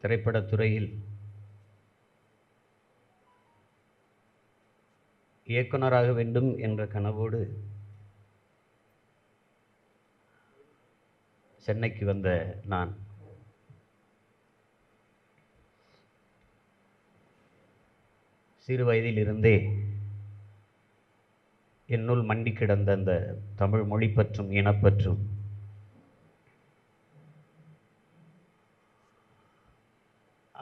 திரைப்படத்துறையில் இயக்குனராக வேண்டும் என்ற கனவோடு சென்னைக்கு வந்த நான் சிறு வயதிலிருந்தே என்னுள் மண்டி கிடந்த அந்த தமிழ் மொழி பற்றும் இனப்பற்றும்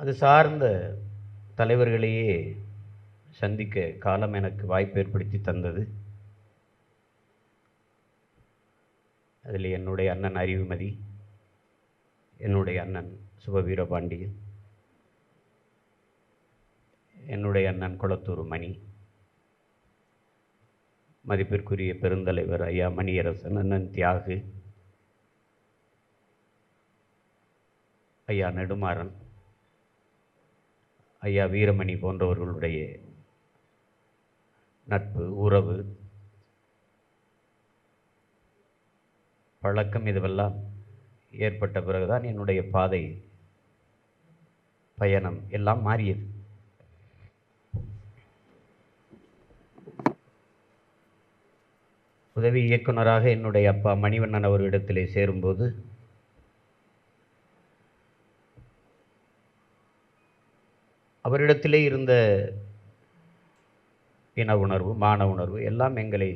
அது சார்ந்த தலைவர்களையே சந்திக்க காலம் எனக்கு வாய்ப்பு ஏற்படுத்தி தந்தது. அதில் என்னுடைய அண்ணன் அறிவுமதி, என்னுடைய அண்ணன் சுபவீரபாண்டியன், என்னுடைய அண்ணன் குளத்தூர் மணி, மதிப்பிற்குரிய பெருந்தலைவர் ஐயா மணியரசன், அண்ணன் தியாகு, ஐயா நெடுமாறன், ஐயா வீரமணி போன்றவர்களுடைய நட்பு, உறவு, பழக்கம் இதுவெல்லாம் ஏற்பட்ட பிறகுதான் என்னுடைய பாதை, பயணம் எல்லாம் மாறியது. உதவி இயக்குனராக என்னுடைய அப்பா மணிவண்ணன் அவரிடத்திலே சேரும்போது அவரிடத்திலே இருந்த இன உணர்வு, மான உணர்வு எல்லாம் எங்களை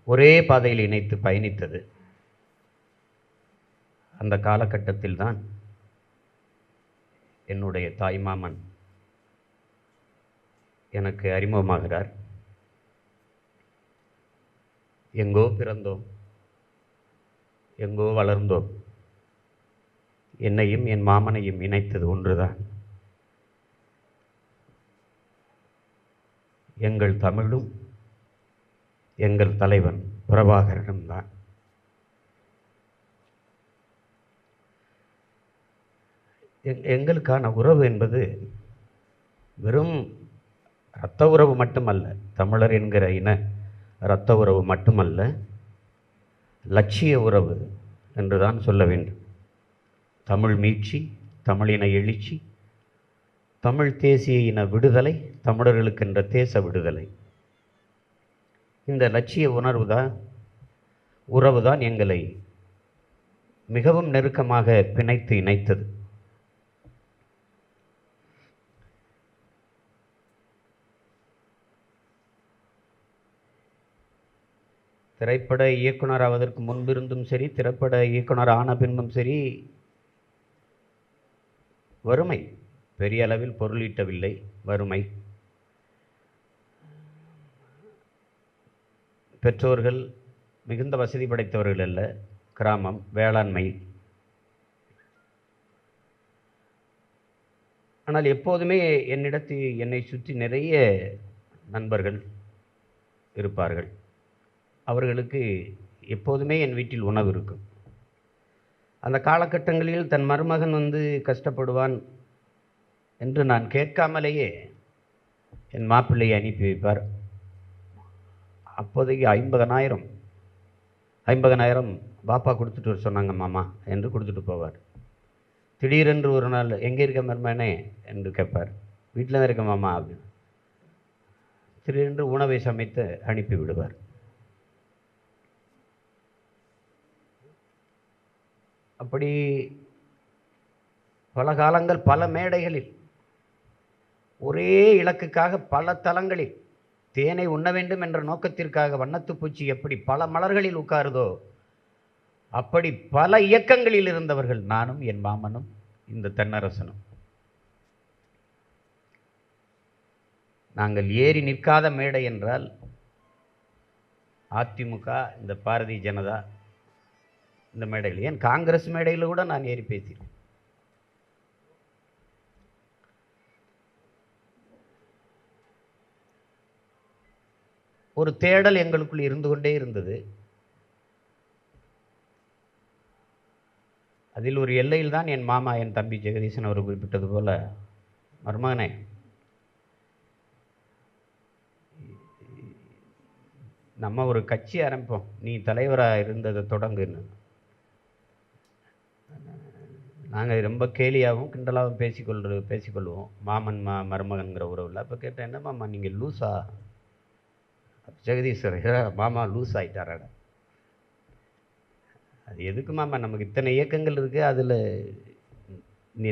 ஒரே பாதையில் இணைத்து பயணித்தது. அந்த காலகட்டத்தில் தான் என்னுடைய தாய்மாமன் எனக்கு அறிமுகமாகிறார். எங்கோ பிறந்தோம், எங்கோ வளர்ந்தோம், என்னையும் என் மாமனையும் இணைத்தது ஒன்றுதான், எங்கள் தமிழும் எங்கள் தலைவன் பிரபாகரனும் தான். எங்களுக்கான உறவு என்பது வெறும் இரத்த உறவு மட்டுமல்ல, தமிழர் என்கிற இன இரத்த உறவு மட்டுமல்ல, லட்சிய உறவு என்றுதான் சொல்ல வேண்டும். தமிழ் மீட்சி, தமிழின எழுச்சி, தமிழ் தேசிய இன விடுதலை, தமிழர்களுக்கென்ற தேச விடுதலை, இந்த லட்சிய உறவு தான் எங்களை மிகவும் நெருக்கமாக பிணைத்து இணைத்தது. திரைப்பட இயக்குனர் ஆவதற்கு முன்பிருந்தும் சரி, திரைப்பட இயக்குனர் ஆன பின்பும் சரி, வறுமை பெரிய அளவில் பொருளீட்டவில்லை. வறுமை, பெற்றோர்கள் மிகுந்த வசதி படைத்தவர்கள் அல்ல, கிராமம், வேளாண்மை. ஆனால் எப்போதுமே என்னை சுற்றி நிறைய நண்பர்கள் இருப்பார்கள். அவர்களுக்கு எப்போதுமே என் வீட்டில் உணவு இருக்கும். அந்த காலகட்டங்களில் தன் மருமகன் கஷ்டப்படுவான் என்று நான் கேட்காமலேயே என் மாப்பிள்ளையை அனுப்பி வைப்பார். அப்போதைக்கு 50,000 பாப்பா கொடுத்துட்டு வர சொன்னாங்க மாமா என்று கொடுத்துட்டு போவார். திடீரென்று ஒரு நாள், எங்கே இருக்க மருமகனே என்று கேட்பார். வீட்டில் தான் இருக்க மாமா அப்படின்னு. திடீரென்று உணவை சமைத்து அனுப்பி விடுவார். அப்படி பல காலங்கள், பல மேடைகளில், ஒரே இலக்குக்காக பல தலங்களில், தேனை உண்ண வேண்டும் என்ற நோக்கத்திற்காக வண்ணத்துப்பூச்சி எப்படி பல மலர்களில் உட்காருதோ அப்படி பல இயக்கங்களில் இருந்தவர்கள் நானும் என் மாமனும் இந்த தென்னரசனும். நாங்கள் ஏறி நிற்காத மேடை என்றால் அதிமுக, இந்த பாரதிய ஜனதா, இந்த மேடையில், ஏன் காங்கிரஸ் மேடையில் கூட நான் ஏறி பேசினேன். ஒரு தேடல் எங்களுக்குள் இருந்து கொண்டே இருந்தது. அதில் ஒரு எல்லையில் தான் என் மாமா, என் தம்பி ஜெகதீசன் அவர் குறிப்பிட்டது போல, மருமகனே, நம்ம ஒரு கட்சி ஆரம்பிப்போம், நீ தலைவராக இருந்ததை தொடங்குன்னு. நாங்கள் ரொம்ப கேலியாகவும் கிண்டலாகவும் பேசிக்கொள்வோம் மாமன் மருமகன்கிற உறவில். அப்போ கேட்டேன், என்ன மாமா நீங்கள் லூஸா? ஜெகதீஸ்வர், மாமா லூஸ் ஆகிட்டாராட. அது எதுக்கு மாமா, நமக்கு இத்தனை இயக்கங்கள் இருக்குது, அதில்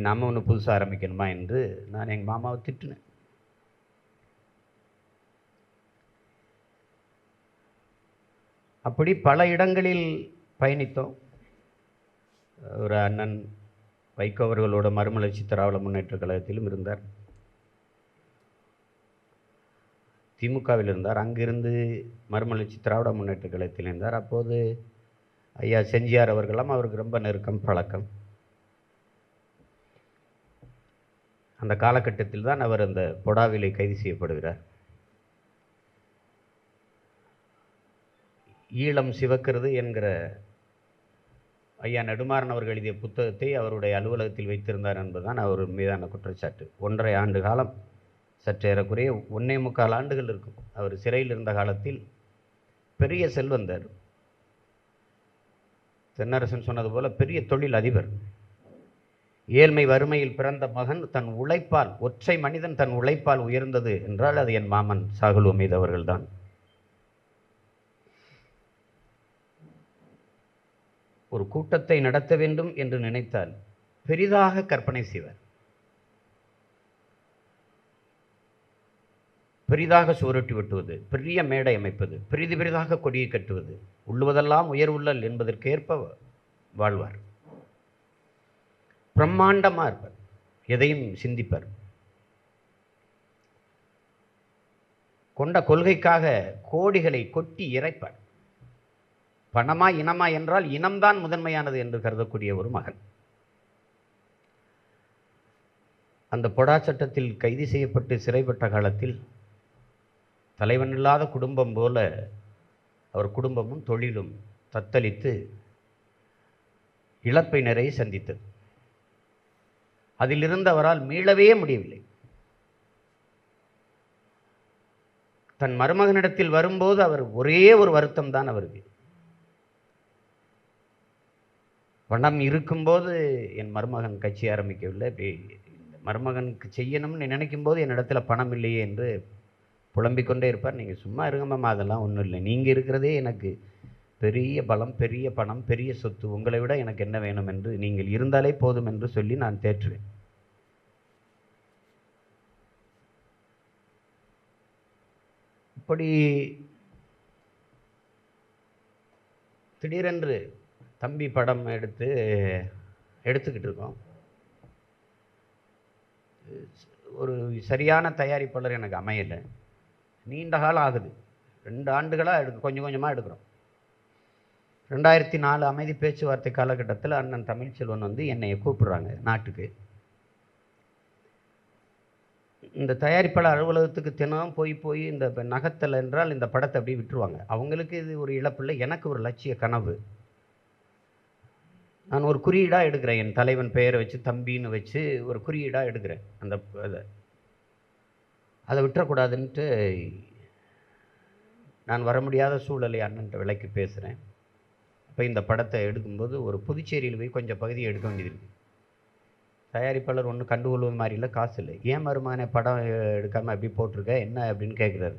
நம்ம ஒன்று புதுசாக ஆரம்பிக்கணுமா என்று நான் எங்கள் மாமாவை திட்டினேன். அப்படி பல இடங்களில் பயணித்தோம். ஒரு அண்ணன் வைகோ அவர்களோட மறுமலர்ச்சி திராவிட முன்னேற்ற கழகத்திலும் இருந்தார், திமுகவில் இருந்தார். அங்கிருந்து மறுமலர்ச்சி திராவிட முன்னேற்ற கழகத்தில் இருந்தார். அப்போது ஐயா செஞ்சியார் அவர்களெல்லாம் அவருக்கு ரொம்ப நெருக்கம், பழக்கம். அந்த காலகட்டத்தில் தான் அவர் அந்த பொடாவிலே கைது செய்யப்படுகிறார். ஈழம் சிவக்கிறது என்கிற ஐயா நெடுமாறன் அவர்கள் எழுதிய புத்தகத்தை அவருடைய அலுவலகத்தில் வைத்திருந்தார் என்பதுதான் அவர் மீதான குற்றச்சாட்டு. 1.5 ஆண்டு காலம், சற்றேறக்குறைய 1.25 ஆண்டுகள் இருக்கும் அவர் சிறையில் இருந்த காலத்தில். பெரிய செல்வந்தர், தென்னரசன் சொன்னது போல பெரிய தொழில் அதிபர். ஏழ்மை வறுமையில் பிறந்த மகன் தன் உழைப்பால், ஒற்றை மனிதன் தன் உழைப்பால் உயர்ந்தது என்றால் அது என் மாமன் சாகுல் ஹமீது அவர்கள்தான். ஒரு கூட்டத்தை நடத்த வேண்டும் என்று நினைத்தால் பெரிதாக கற்பனை செய்வார், பெரிதாக சுவரொட்டி வெட்டுவது, பெரிய மேடை அமைப்பது, பெரிதாக கொடியை கட்டுவது, உள்ளுவதெல்லாம் உயர்வுள்ளல் என்பதற்கேற்ப வாழ்வார். பிரம்மாண்டமாக இருப்பார், எதையும் சிந்திப்பார். கொண்ட கொள்கைக்காக கோடிகளை கொட்டி இறைப்பார். பணமா இனமா என்றால் இனம்தான் முதன்மையானது என்று கருதக்கூடிய ஒரு மகன். அந்த பொடா சட்டத்தில் கைது செய்யப்பட்டு சிறைப்பட்ட காலத்தில் தலைவன் இல்லாத குடும்பம் போல அவர் குடும்பமும் தொழிலும் தத்தளித்து இழப்பை நிறைய சந்தித்தது. அதிலிருந்து அவரால் மீளவே முடியவில்லை. தன் மருமகனிடத்தில் வரும்போது அவர் ஒரே ஒரு வருத்தம் தான் அவருக்கு. பணம் இருக்கும்போது என் மருமகன் கட்சி ஆரம்பிக்கவில்லை, இப்படி மருமகனுக்கு செய்யணும்னு நினைக்கும் போது என்னிடத்துல பணம் இல்லையே என்று புலம்பிக் கொண்டே இருப்பார். நீங்கள் சும்மா இருங்க மாமா, அதெல்லாம் ஒன்றும் இல்லை, நீங்கள் இருக்கிறதே எனக்கு பெரிய பலம், பெரிய பணம், பெரிய சொத்து, உங்களை விட எனக்கு என்ன வேணும் என்று, நீங்கள் இருந்தாலே போதும் என்று சொல்லி நான் தேற்றுவேன். இப்படி திடீரென்று தம்பி படம் எடுத்துக்கிட்டு இருக்கோம். ஒரு சரியான தயாரிப்பாளர் எனக்கு அமையலை. நீண்ட காலம் ஆகுது, 2 ஆண்டுகளாக கொஞ்சம் கொஞ்சமாக எடுக்கிறோம். 2004 அமைதி பேச்சுவார்த்தை காலகட்டத்தில் அண்ணன் தமிழ்ச்செல்வன் வந்து என்னை கூப்பிடுறாங்க நாட்டுக்கு. இந்த தயாரிப்பாளர் அலுவலகத்துக்கு தினம் போய் இந்த நகத்தல் என்றால் இந்த படத்தை அப்படியே விட்டுருவாங்க. அவங்களுக்கு இது ஒரு இழப்பில்லை, எனக்கு ஒரு லட்சிய கனவு. நான் ஒரு குறியீடாக எடுக்கிறேன், என் தலைவன் பெயரை வச்சு தம்பின்னு வச்சு ஒரு குறியீடாக எடுக்கிறேன். அதை விட்டுறக்கூடாதுன்ட்டு நான் வர முடியாத சூழலை அண்ணன்ட்ட விலைக்கு பேசுகிறேன். அப்போ இந்த படத்தை எடுக்கும்போது ஒரு புதுச்சேரியில் போய் கொஞ்சம் பகுதியை எடுக்க வேண்டியது இருக்குது. தயாரிப்பாளர் ஒன்றும் கண்டுகொள்வது மாதிரி இல்லை, காசு இல்லை. ஏன் மருமகனே படம் எடுக்காமல் அப்படி போட்டிருக்க என்ன அப்படின்னு கேட்குறாரு.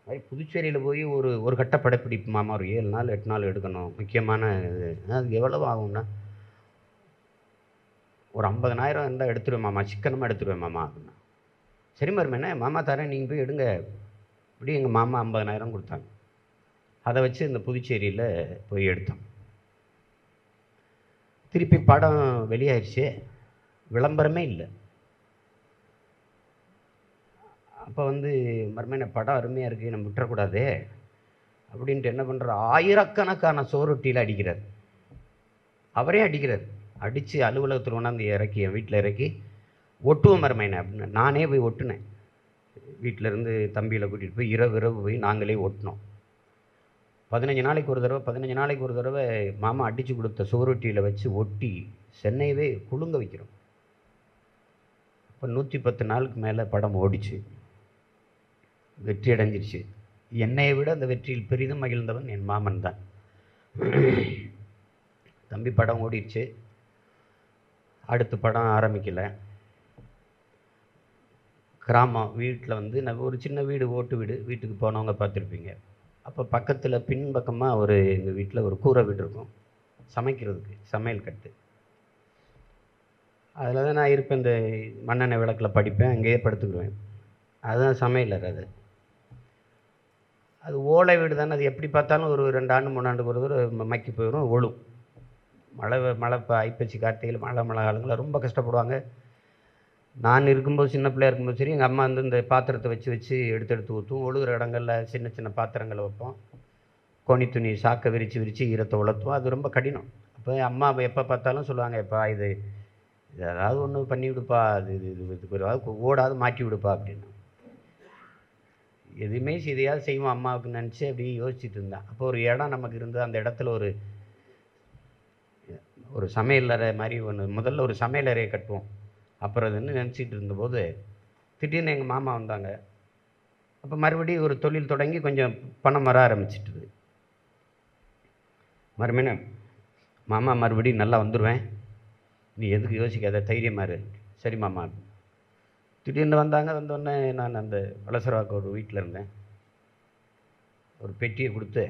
மாதிரி புதுச்சேரியில் போய் ஒரு கட்ட படப்பிடிப்பு மாமா, ஒரு 7 நாள் 8 நாள் எடுக்கணும், முக்கியமான இது. அது எவ்வளவு ஆகும்னா, ஒரு 50,000 இருந்தால் எடுத்துருவேன் மாமா, சிக்கனமாக எடுத்துருவேன் மாமா அப்படின்னா. சரி மருமகனே, மாமா தரேன், நீங்கள் போய் எடுங்க. இப்படி எங்கள் மாமா 50,000 கொடுத்தாங்க. அதை வச்சு இந்த புதுச்சேரியில் போய் எடுத்தோம். திருப்பி படம் வெளியாயிடுச்சு, விளம்பரமே இல்லை. அப்போ வந்து மருமகனே படம் அருமையாக இருக்குது, நம்ம விட்டுறக்கூடாது அப்படின்ட்டு என்ன பண்ணுற, ஆயிரக்கணக்கான சோரொட்டியில் அடிக்கிறார். அவரே அடிக்கிறார். அடித்து அலுவலகத்தில் கொண்டாந்து இறக்கி, என் வீட்டில் இறக்கி ஒட்டுவோம் மருமகனே அப்படின்னு. நானே போய் ஒட்டுனேன். வீட்டிலேருந்து தம்பியில் கூட்டிகிட்டு போய் இரவு போய் நாங்களே ஒட்டினோம். 15 நாளைக்கு ஒரு தடவை மாமா அடித்து கொடுத்த சோரொட்டியில் வச்சு ஒட்டி சென்னையவே குலுங்க வைக்கிறோம். இப்போ 110 நாளுக்கு மேலே படம் ஓடிச்சு, வெற்றி அடைஞ்சிருச்சு. என்னையை விட அந்த வெற்றியில் பெரிதும் மகிழ்ந்தவன் என் மாமன் தான். தம்பி படம் ஓடிடுச்சு. அடுத்த படம் ஆரம்பிக்கல. கிராமம் வீட்டில் வந்து நான் ஒரு சின்ன வீடு, ஓட்டு வீடு. வீட்டுக்கு போனவங்க பார்த்துருப்பீங்க. அப்போ பக்கத்தில் பின்பக்கமாக எங்கள் வீட்டில் ஒரு கூரை வீடு இருக்கும். சமைக்கிறதுக்கு சமையல் கட்டு. அதில் தான் நான் இருப்பேன். இந்த மண்ணெண்ணெய் விளக்கில் படிப்பேன், அங்கேயே படுத்துக்குவேன். அதுதான் சமையலறை. அது ஓலை வீடு தானே. அது எப்படி பார்த்தாலும் ஒரு 2 ஆண்டு 3 ஆண்டுக்கு ஒரு தடவை மக்கி போயிடும், ஒழும். மழை இப்போ ஐப்பசி கார்த்திகையில் மழை காலங்களில் ரொம்ப கஷ்டப்படுவாங்க. நான் இருக்கும்போது, சின்ன பிள்ளையா இருக்கும்போது சரி, எங்கள் அம்மா வந்து இந்த பாத்திரத்தை வச்சு எடுத்து ஊற்றும். ஒழுகுற இடங்களில் சின்ன சின்ன பாத்திரங்களை வைப்போம். கோணி துணி சாக்கை விரித்து ஈரத்தை உலர்த்துவோம். அது ரொம்ப கடினம். அப்போ அம்மா எப்போ பார்த்தாலும் சொல்லுவாங்க, எப்பா இது ஏதாவது ஒன்று பண்ணி விடுப்பா, இதுக்கு ஏதாவது ஓடாது மாட்டி விடுப்பா அப்படின்னு. எதுவுமே எதையாவது செய்வோம் அம்மாவுக்கு நினச்சி அப்படியே யோசிச்சுட்டு இருந்தேன். அப்போ ஒரு இடம் நமக்கு இருந்தது. அந்த இடத்துல ஒரு சமையலறை மாதிரி முதல்ல ஒரு சமையலறையை கட்டுவோம். அப்புறம் அதுன்னு நினச்சிட்டு இருந்தபோது திடீர்னு எங்கள் மாமா வந்தாங்க. அப்போ மறுபடியும் ஒரு தொழில் தொடங்கி கொஞ்சம் பணம் வர ஆரம்பிச்சிட்டுது. மறுபடியும் மாமா மறுபடியும் நல்லா வந்துடுவேன், நீ எதுக்கு யோசிக்காத, தைரியமாக இரு. சரி மாமா. திடீர்னு வந்தோடனே நான் அந்த வளசரவாக்க ஒரு வீட்டில் இருந்தேன். ஒரு பெட்டியை கொடுத்து,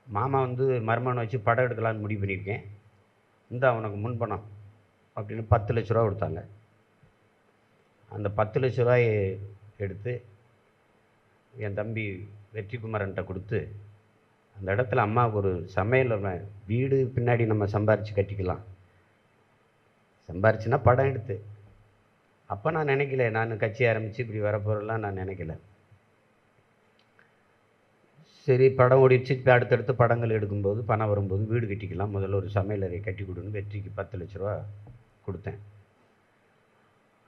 மாமா வந்து மருமகனை வச்சு படம் எடுக்கலான்னு முடிவு பண்ணியிருக்கேன், இந்தா உனக்கு முன்பணம் அப்படின்னு 10 லட்ச ரூபா கொடுத்தாங்க. அந்த 10 லட்ச ரூபாயை எடுத்து என் தம்பி வெற்றிக்குமாரன்ட்ட கொடுத்து, அந்த இடத்துல அம்மாவுக்கு ஒரு சமையல் வீடு பின்னாடி நம்ம சம்பாரித்து கட்டிக்கலாம், சம்பாரிச்சுன்னா படம் எடுத்து. அப்போ நான் நினைக்கல, நான் கட்சி ஆரம்பித்து இப்படி வரப்போகிறலாம் நான் நினைக்கல. சரி படம் ஓடிடுச்சு. இப்போ அடுத்தடுத்து படங்கள் எடுக்கும்போது பணம் வரும்போது வீடு கட்டிக்கலாம், முதல்ல ஒரு சமையலறை கட்டி கொடுன்னு வெற்றிக்கு 10 லட்ச ரூபா கொடுத்தேன்.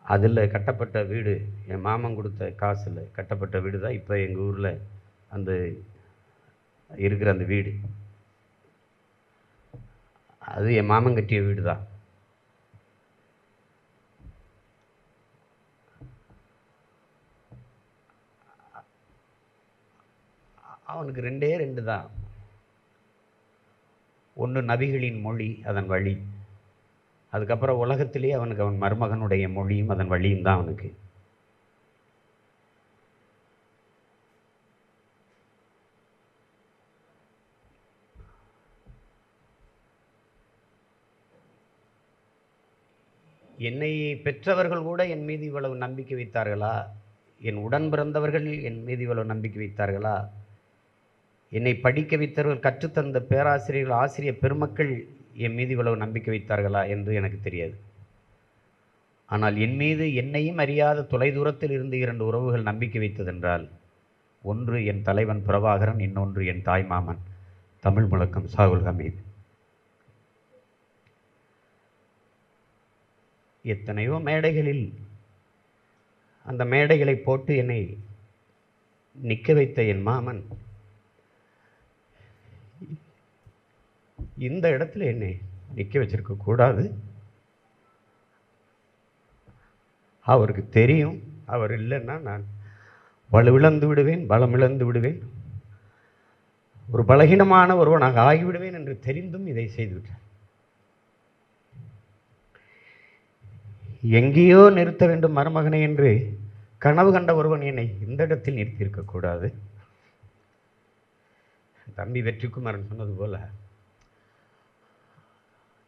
அதில் கட்டப்பட்ட வீடு, என் மாமன் கொடுத்த காசில் கட்டப்பட்ட வீடு தான் இப்போ எங்கள் ஊரில் அந்த இருக்கிற அந்த வீடு. அது என் மாமன் கட்டிய வீடு தான். அவனுக்கு 2 தான். ஒன்று நபிகளின் மொழி, அதன் வழி. அதுக்கப்புறம் உலகத்திலே அவனுக்கு அவன் மருமகனுடைய மொழியும் அதன் வழியும் தான் அவனுக்கு. என்னை பெற்றவர்கள் கூட என் மீது இவ்வளவு நம்பிக்கை வைத்தார்களா? என் உடன் பிறந்தவர்கள் என் மீது இவ்வளவு நம்பிக்கை வைத்தார்களா? என்னை படிக்க வைத்தவர்கள், கற்றுத்தந்த பேராசிரியர்கள், ஆசிரியர் பெருமக்கள் என் மீது இவ்வளவு நம்பிக்கை வைத்தார்களா என்று எனக்கு தெரியாது. ஆனால் என் மீது என்னையும் அறியாத தொலைதூரத்தில் இருந்து 2 உறவுகள் நம்பிக்கை வைத்ததென்றால், ஒன்று என் தலைவன் பிரபாகரன், இன்னொன்று என் தாய் மாமன் தமிழ் முழக்கம் சாகுல் ஹமீது. எத்தனையோ மேடைகளில் அந்த மேடைகளை போட்டு என்னை நிற்க வைத்த என் மாமன் இந்த இடத்துல என்னை நிற்க வச்சிருக்க கூடாது. அவருக்கு தெரியும், அவர் இல்லைன்னா நான் வலுவிழந்து விடுவேன், பலம் இழந்து விடுவேன், ஒரு பலகீனமான ஒருவனாக ஆகிவிடுவேன் என்று தெரிந்தும் இதை செய்துவிட்டார். எங்கேயோ நிறுத்த வேண்டும் மருமகனை என்று கனவு கண்ட ஒருவன் என்னை இந்த இடத்தில் நிறுத்தியிருக்கக்கூடாது. தம்பி வெற்றிக்குமாரன் சொன்னது போல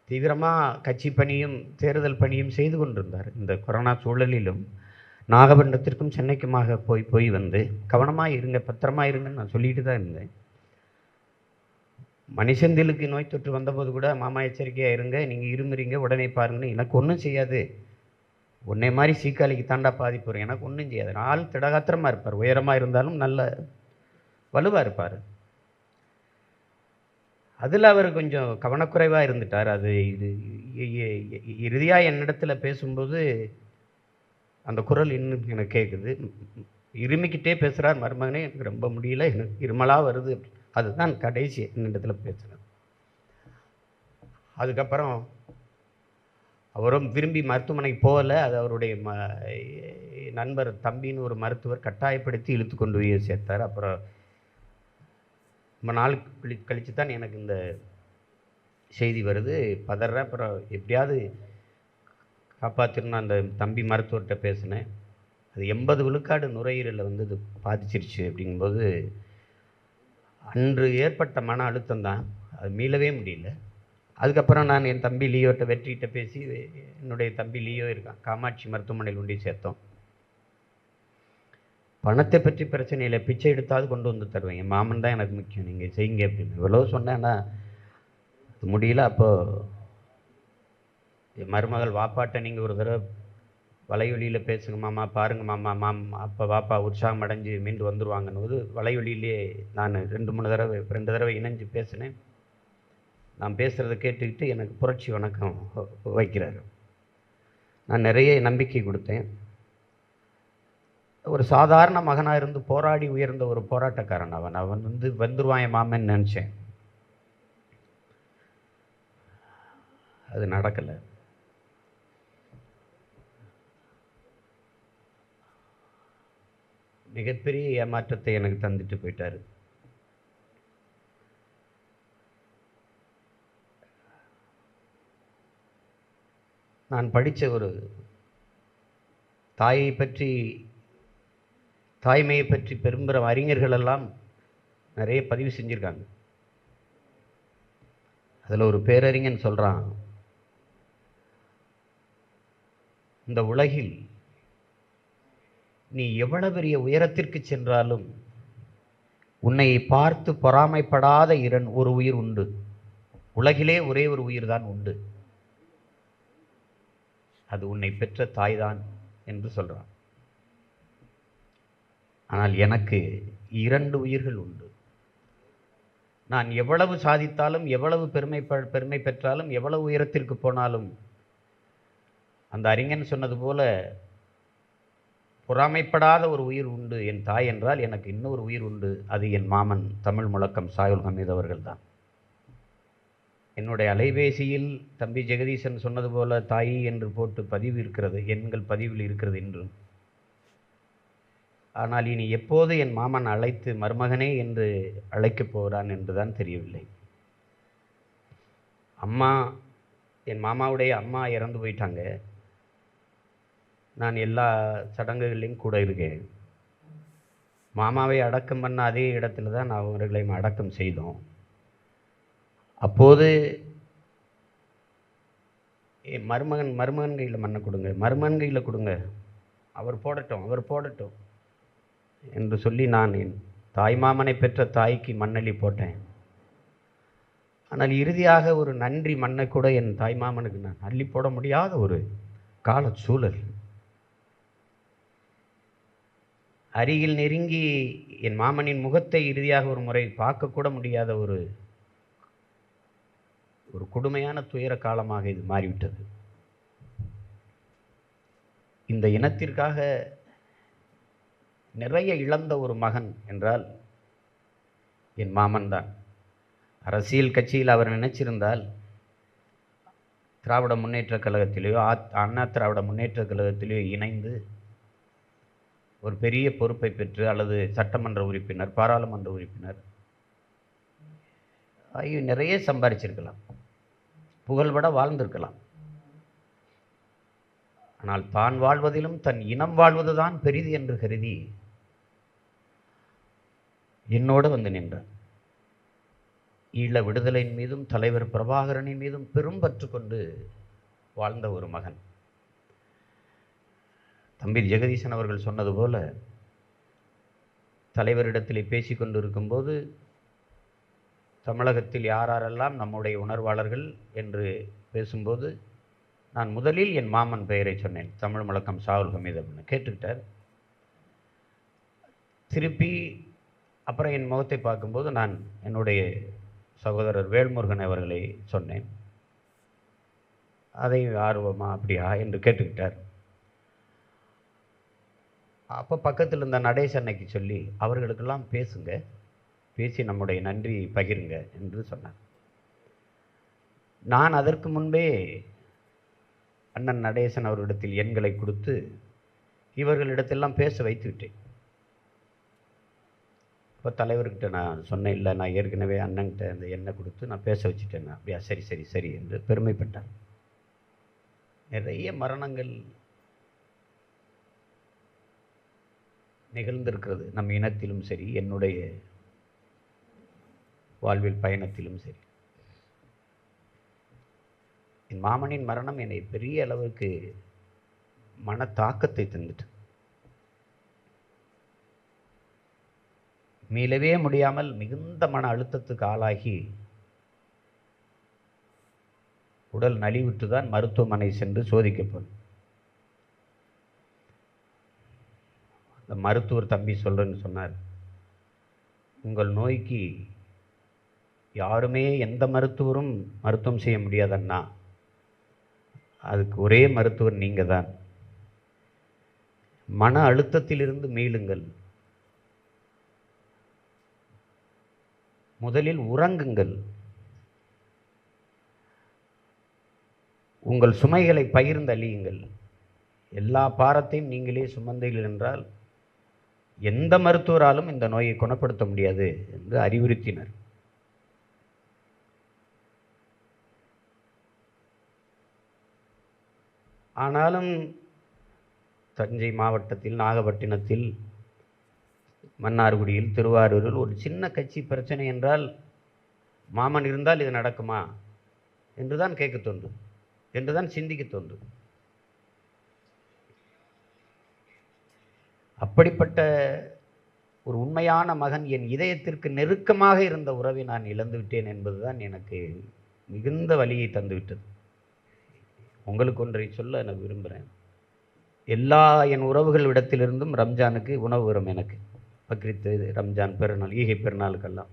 தீவிரமாக கட்சி பணியும் தேர்தல் பணியும் செய்து கொண்டிருந்தார். இந்த கொரோனா சூழலிலும் நாகப்பட்டினத்திற்கும் சென்னைக்குமாக போய் வந்து கவனமாக இருங்க, பத்திரமா இருங்கன்னு நான் சொல்லிட்டு தான் இருந்தேன். மணிசெந்திலுக்கு நோய் தொற்று வந்தபோது கூட, மாமா எச்சரிக்கையாக இருங்க, நீங்கள் இருமுறீங்க உடனே பாருங்கன்னு. எனக்கு ஒன்றும் செய்யாது, உன்னை மாதிரி சீக்காளிக்கு தாண்டா பாதிப்பு வரும், எனக்கு ஒன்றும் செய்யாது. ஆள் திடகாத்திரமாக இருப்பார், உயரமாக இருந்தாலும் நல்ல வலுவாக இருப்பார். அதில் அவர் கொஞ்சம் கவனக்குறைவாக இருந்துட்டார். அது இறுதியாக என்னிடத்தில் பேசும்போது அந்த குரல் இன்னும் எனக்கு கேட்குது. இருமிக்கிட்டே பேசுகிறார், மருமகனே எனக்கு ரொம்ப முடியல, எனக்கு இருமலாக வருது. அதுதான் கடைசி என்னிடத்தில் பேசுகிறேன். அதுக்கப்புறம் அவரும் விரும்பி மருத்துவமனைக்கு போகலை. அது அவருடைய நண்பர் தம்பின்னு ஒரு மருத்துவர் கட்டாயப்படுத்தி இழுத்து கொண்டு போய் சேர்த்தார். அப்புறம் ரொம்ப நாள் கழித்து தான் எனக்கு இந்த செய்தி வருது. பதறேன். அப்புறம் எப்படியாவது காப்பாற்றணும்னு அந்த தம்பி மருத்துவர்கிட்ட பேசினேன். அது 80 விழுக்காடு நுரையீரலில் வந்து இது பாதிச்சிருச்சு அப்படிங்கும்போது அன்று ஏற்பட்ட மன அழுத்தம் தான், அது மீளவே முடியல. அதுக்கப்புறம் நான் என் தம்பி லியோட்ட வெற்றிகிட்ட பேசி, என்னுடைய தம்பி லியோ இருக்கான், காமாட்சி மருத்துவமனையில் கொண்டு சேர்த்தோம். பணத்தை பற்றி பிரச்சனை இல்லை, பிச்சை எடுத்தாவது கொண்டு வந்து தருவேன், என் மாமன் தான் எனக்கு முக்கியம், நீங்கள் செய்யுங்க அப்படின்னு இவ்வளோ சொன்னேன்னா அது முடியல. அப்போது என் மருமகள் வாப்பாட்ட நீங்கள் ஒரு தடவை வலைவெளியில் பேசுங்க மாமா, பாருங்க மாமா, அப்போ வாப்பா உற்சாகம் அடைஞ்சு மீண்டு வந்துடுவாங்கன்னு போது வலைவெளியிலே நான் 2 தடவை இணைஞ்சு பேசினேன். நான் பேசுகிறத கேட்டுக்கிட்டு எனக்கு புரட்சி வணக்கம் வைக்கிறார். நான் நிறைய நம்பிக்கை கொடுத்தேன். ஒரு சாதாரண மகனாக இருந்து போராடி உயர்ந்த ஒரு போராட்டக்காரன் அவன் வந்து வந்துருவான் என் மாமன்னு நினச்சேன். அது நடக்கலை. மிகப்பெரிய ஏமாற்றத்தை எனக்கு தந்துட்டு போயிட்டார். நான் படித்த ஒரு தாய்மையை பற்றி பெரும்பெரும் அறிஞர்கள் எல்லாம் நிறைய பதிவு செஞ்சுருக்காங்க. அதில் ஒரு பேரறிஞன் சொல்கிறான், இந்த உலகில் நீ எவ்வளவு பெரிய உயரத்திற்கு சென்றாலும் உன்னை பார்த்து பொறாமைப்படாத ஒரு உயிர் உண்டு. உலகிலே ஒரே ஒரு உயிர் தான் உண்டு, அது உன்னை பெற்ற தாய்தான் என்று சொல்றான். ஆனால் எனக்கு 2 உயிர்கள் உண்டு. நான் எவ்வளவு சாதித்தாலும், எவ்வளவு பெருமை பெற்றாலும், எவ்வளவு உயரத்திற்கு போனாலும், அந்த அறிஞன் சொன்னது போல பொறாமைப்படாத ஒரு உயிர் உண்டு என் தாய் என்றால் எனக்கு இன்னொரு உயிர் உண்டு, அது என் மாமன் தமிழ் முழக்கம் சாயுல் ஹமீது அவர்கள் தான். என்னுடைய அலைபேசியில் தம்பி ஜெகதீசன் சொன்னது போல தாயி என்று போட்டு பதிவு இருக்கிறது, எண்கள் பதிவில் இருக்கிறது என்றும். ஆனால் இனி எப்போது என் மாமன் அழைத்து மருமகனே என்று அழைக்கப் போகிறான் என்றுதான் தெரியவில்லை. அம்மா, என் மாமாவுடைய அம்மா இறந்து போயிட்டாங்க. நான் எல்லா சடங்குகள்லையும் கூட இருக்கேன். மாமாவை அடக்கம் பண்ண அதே இடத்துல தான் அவர்களையும் அடக்கம் செய்தோம். அப்போது என் மருமகன் கையில் மண்ணை கொடுங்க, மருமகன் கையில் கொடுங்க, அவர் போடட்டும் என்று சொல்லி நான் என் தாய்மாமனை பெற்ற தாய்க்கு மண்ணள்ளி போட்டேன். ஆனால் இறுதியாக ஒரு நன்றி மண்ணை கூட என் தாய்மாமனுக்கு நான் அள்ளி போட முடியாத ஒரு கால சூழல். அருகில் நெருங்கி என் மாமனின் முகத்தை இறுதியாக ஒரு முறை பார்க்கக்கூட முடியாத ஒரு கொடுமையான துயர காலமாக இது மாறிவிட்டது. இந்த இனத்திற்காக நிறைய இழந்த ஒரு மகன் என்றால் என் மாமன் தான். அரசியல் கட்சியில் அவர் நினைச்சிருந்தால் திராவிட முன்னேற்ற கழகத்திலேயோ அண்ணா திராவிட முன்னேற்ற கழகத்திலேயோ இணைந்து ஒரு பெரிய பொறுப்பை பெற்று, அல்லது சட்டமன்ற உறுப்பினர், பாராளுமன்ற உறுப்பினர் ஆகிய நிறைய சம்பாதிச்சிருக்கலாம், புகழ்பட வாழ்ந்திருக்கலாம். ஆனால் தான் வாழ்வதிலும் தன் இனம் வாழ்வதுதான் பெரிது என்று கருதி என்னோடு வந்து நின்றார். ஈழ விடுதலையின் மீதும் தலைவர் பிரபாகரனின் மீதும் பெரும்பற்று கொண்டு வாழ்ந்த ஒரு மகன். தம்பி ஜெகதீசன் அவர்கள் சொன்னது போல, தலைவரிடத்திலே பேசி கொண்டு இருக்கும்போது தமிழகத்தில் யாரெல்லாம் நம்முடைய உணர்வாளர்கள் என்று பேசும்போது நான் முதலில் என் மாமன் பெயரை சொன்னேன், தமிழ் முழக்கம் சாயுல் ஹமீது அப்படின்னு. கேட்டுக்கிட்டார். திருப்பி அப்புறம் என் முகத்தை பார்க்கும்போது நான் என்னுடைய சகோதரர் வேல்முருகன் அவர்களை சொன்னேன். அதை ஆர்வமா அப்படியா என்று கேட்டுக்கிட்டார். அப்போ பக்கத்தில் இருந்த நடேச அன்னைக்கு சொல்லி அவர்களுக்கெல்லாம் பேசுங்க, பேசி நம்முடைய நன்றி பகிருங்க என்று சொன்னார். நான் அதற்கு முன்பே அண்ணன் நடேசன் அவர்களிடத்தில் எண்களை கொடுத்து இவர்களிடத்தெல்லாம் பேச வைத்து விட்டேன். இப்போ தலைவர்கிட்ட நான் சொன்னேன், இல்லை நான் ஏற்கனவே அண்ணன்கிட்ட அந்த எண்ணெய் கொடுத்து நான் பேச வச்சுட்டேன். அப்படியா, சரி சரி சரி என்று பெருமைப்பட்டார். நிறைய மரணங்கள் நிகழ்ந்திருக்கிறது நம் இனத்திலும் சரி, என்னுடைய வாழ்வில் பயணத்திலும் சரி. என் மாமனின் மரணம் என்னை பெரிய அளவுக்கு மன தாக்கத்தை தந்துட்டு, மீளவே முடியாமல் மிகுந்த மன அழுத்தத்துக்கு ஆளாகி உடல் நலிவுற்று தான் மருத்துவமனை சென்று சோதிக்கப்படும். அந்த மருத்துவர் தம்பி சொல்றேன்னு சொன்னார், உங்கள் நோய்க்கு யாருமே எந்த மருத்துவரும் மருத்துவம் செய்ய முடியாதண்ணா, அதுக்கு ஒரே மருத்துவர் நீங்க தான். மன அழுத்தத்திலிருந்து மீளுங்கள், முதலில் உறங்குங்கள், உங்கள் சுமைகளை பகிர்ந்தளியுங்கள், எல்லா பாரத்தையும் நீங்களே சுமந்தீர்கள் என்றால் எந்த மருத்துவராலும் இந்த நோயை குணப்படுத்த முடியாது என்று அறிவுறுத்தினர். ஆனாலும் தஞ்சை மாவட்டத்தில், நாகப்பட்டினத்தில், மன்னார்குடியில், திருவாரூரில் ஒரு சின்ன கட்சி பிரச்சனை என்றால் மாமன் இருந்தால் இது நடக்குமா என்றுதான் கேட்க தோன்றும், என்றுதான் சிந்திக்க தோன்றும். அப்படிப்பட்ட ஒரு உண்மையான மகன், என் இதயத்திற்கு நெருக்கமாக இருந்த உறவை நான் இழந்து விட்டேன் என்பதுதான் எனக்கு மிகுந்த வலியை தந்துவிட்டது. உங்களுக்கு ஒன்றை சொல்ல நான் விரும்புகிறேன். எல்லா என் உறவுகள் இடத்திலிருந்தும் ரம்ஜானுக்கு உணவு வரும். எனக்கு பக்ரீத்து, ரம்ஜான், பெருநாள், ஈகை பெருநாளுக்கெல்லாம்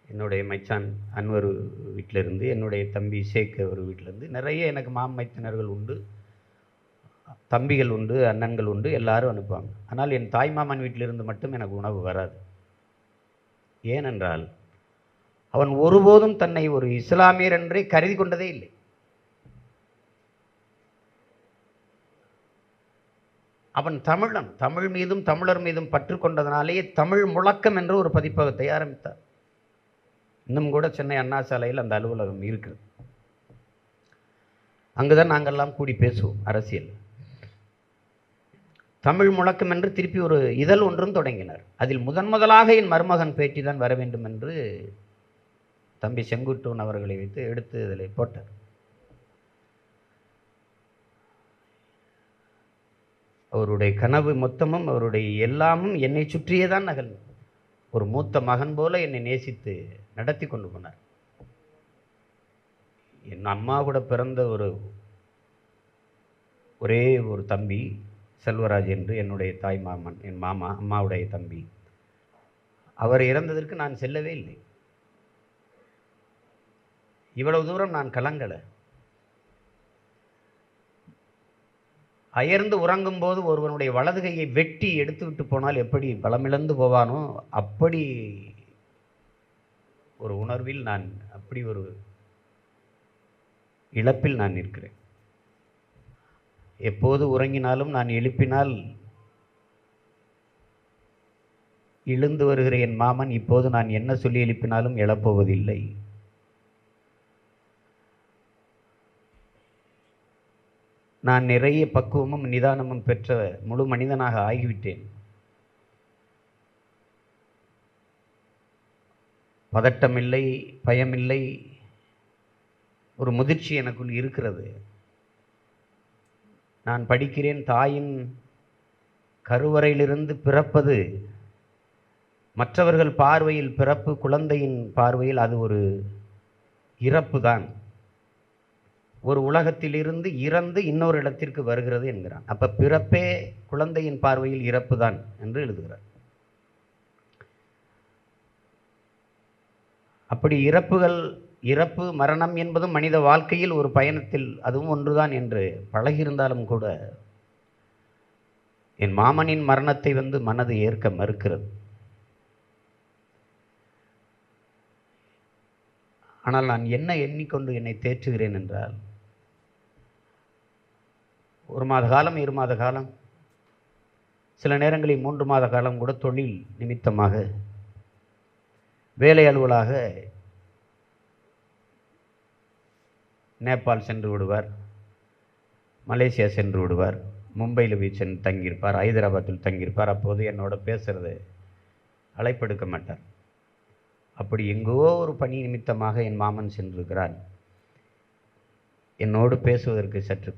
என்னுடைய மைச்சான் அன்வர் வீட்டிலிருந்து, என்னுடைய தம்பி ஷேக் அவர் வீட்டிலேருந்து நிறைய எனக்கு மாமைத்தினர்கள் உண்டு, தம்பிகள் உண்டு, அண்ணன்கள் உண்டு, எல்லாரும் அனுப்புவாங்க. ஆனால் என் தாய் மாமன் வீட்டிலிருந்து மட்டும் எனக்கு உணவு வராது. ஏனென்றால் அவன் ஒருபோதும் தன்னை ஒரு இஸ்லாமியர் என்றே கருதி கொண்டதே இல்லை. அவன் தமிழன், தமிழ் மீதும் தமிழர் மீதும் பற்று கொண்டதனாலேயே தமிழ் முழக்கம் என்ற ஒரு பதிப்பகத்தை ஆரம்பித்தார். இன்னும் கூட சென்னை அண்ணா சாலையில் அந்த அலுவலகம் இருக்குது. அங்குதான் நாங்கள்லாம் கூடி பேசுவோம் அரசியல். தமிழ் முழக்கம் என்று திருப்பி ஒரு இதழ் ஒன்றும் தொடங்கினார். அதில் முதலாக என் மருமகன் பேட்டி தான் வர வேண்டும் என்று தம்பி செங்குட்டுவன் அவர்களை வைத்து எடுத்து இதில் போட்டார். அவருடைய கனவு மொத்தமும், அவருடைய எல்லாமும் என்னை சுற்றியே தான் நகல். ஒரு மூத்த மகன் போல என்னை நேசித்து நடத்தி கொண்டு போனார். என் அம்மா கூட பிறந்த ஒரே ஒரு தம்பி செல்வராஜ் என்று, என்னுடைய தாய் மாமன், என் மாமா, அம்மாவுடைய தம்பி. அவர் இறந்ததற்கு நான் செல்லவே இல்லை. இவ்வளவு தூரம் நான் கலங்கலை. அயர்ந்து உறங்கும் போது ஒருவனுடைய வலது கையை வெட்டி எடுத்து விட்டு போனால் எப்படி பலமிழந்து போவானோ, அப்படி ஒரு உணர்வில் நான், அப்படி ஒரு இழப்பில் நான் நிற்கிறேன். எப்போது உறங்கினாலும் நான் எழுப்பினால் இழுந்து வருகிற என் மாமன் இப்போது நான் என்ன சொல்லி எழுப்பினாலும் எழப்போவதில்லை. நான் நிறைய பக்குவமும் நிதானமும் பெற்ற முழு மனிதனாக ஆகிவிட்டேன். பதட்டமில்லை, பயமில்லை, ஒரு முதிர்ச்சி எனக்குள் இருக்கிறது. நான் படிக்கிறேன், தாயின் கருவறையிலிருந்து பிறப்பது மற்றவர்கள் பார்வையில் பிறப்பு, குழந்தையின் பார்வையில் அது ஒரு இறப்பு தான். ஒரு உலகத்திலிருந்து இறந்து இன்னொரு இடத்திற்கு வருகிறது என்கிறான். அப்ப பிறப்பே குழந்தையின் பார்வையில் இறப்பு தான் என்று எழுதுகிறார். அப்படி இறப்பு மரணம் என்பதும் மனித வாழ்க்கையில் ஒரு பயணத்தில் அதுவும் ஒன்றுதான் என்று பழகியிருந்தாலும் கூட என் மாமனின் மரணத்தை மனது ஏற்க மறுக்கிறது. ஆனால் நான் என்ன எண்ணிக்கொண்டு என்னை தேற்றுகிறேன் என்றால், 1 மாத காலம் 2 மாத காலம் சில நேரங்களில் 3 மாத காலம் கூட தொழில் நிமித்தமாக வேலை அலுவலாக நேபாள் சென்று விடுவார், மலேசியா சென்று விடுவார், மும்பையில் போய் சென்று தங்கியிருப்பார், ஹைதராபாத்தில் தங்கியிருப்பார். அப்போது என்னோட பேசுகிறது அழைப்பெடுக்க மாட்டார். அப்படி எங்கோ ஒரு பணி நிமித்தமாக என் மாமன் சென்றிருக்கிறார். என்னோடு பேசுவதற்கு சற்று